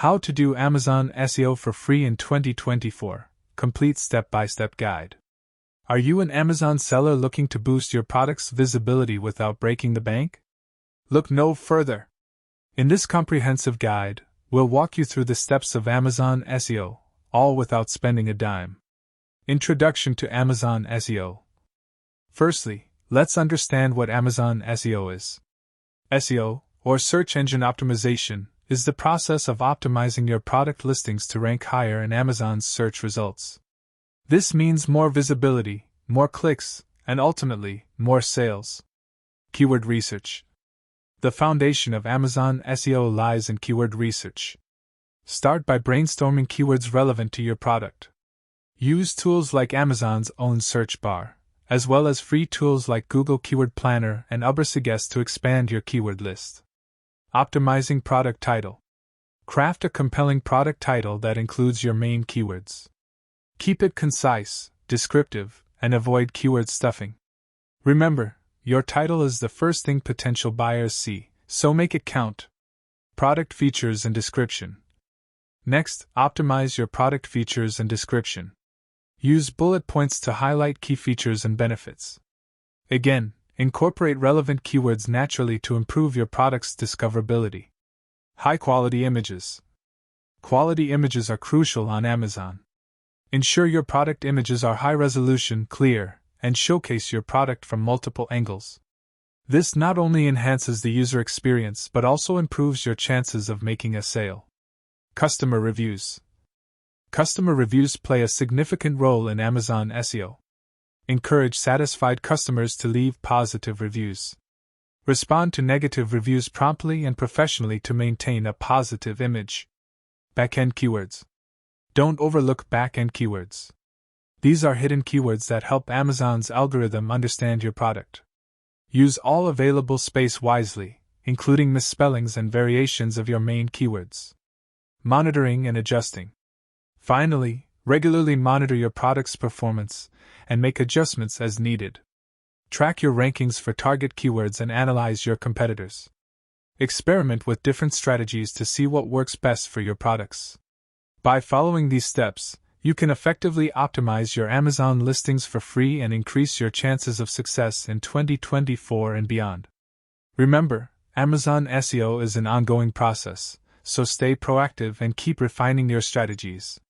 How to do Amazon SEO for free in 2024. Complete step-by-step guide. Are you an Amazon seller looking to boost your product's visibility without breaking the bank? Look no further. In this comprehensive guide, we'll walk you through the steps of Amazon SEO, all without spending a dime. Introduction to Amazon SEO. Firstly, let's understand what Amazon SEO is. SEO, or search engine optimization, is the process of optimizing your product listings to rank higher in Amazon's search results. This means more visibility, more clicks, and ultimately, more sales. Keyword research. The foundation of Amazon SEO lies in keyword research. Start by brainstorming keywords relevant to your product. Use tools like Amazon's own search bar, as well as free tools like Google Keyword Planner and Ubersuggest to expand your keyword list. Optimizing product title. Craft a compelling product title that includes your main keywords. Keep it concise, descriptive, and avoid keyword stuffing. Remember, your title is the first thing potential buyers see, so make it count. Product features and description. Next, optimize your product features and description. Use bullet points to highlight key features and benefits. Again, incorporate relevant keywords naturally to improve your product's discoverability. High-quality images. Quality images are crucial on Amazon. Ensure your product images are high-resolution, clear, and showcase your product from multiple angles. This not only enhances the user experience but also improves your chances of making a sale. Customer reviews. Customer reviews play a significant role in Amazon SEO. Encourage satisfied customers to leave positive reviews. Respond to negative reviews promptly and professionally to maintain a positive image. Backend keywords. Don't overlook backend keywords. These are hidden keywords that help Amazon's algorithm understand your product. Use all available space wisely, including misspellings and variations of your main keywords. Monitoring and adjusting. Finally, regularly monitor your product's performance and make adjustments as needed. Track your rankings for target keywords and analyze your competitors. Experiment with different strategies to see what works best for your products. By following these steps, you can effectively optimize your Amazon listings for free and increase your chances of success in 2024 and beyond. Remember, Amazon SEO is an ongoing process, so stay proactive and keep refining your strategies.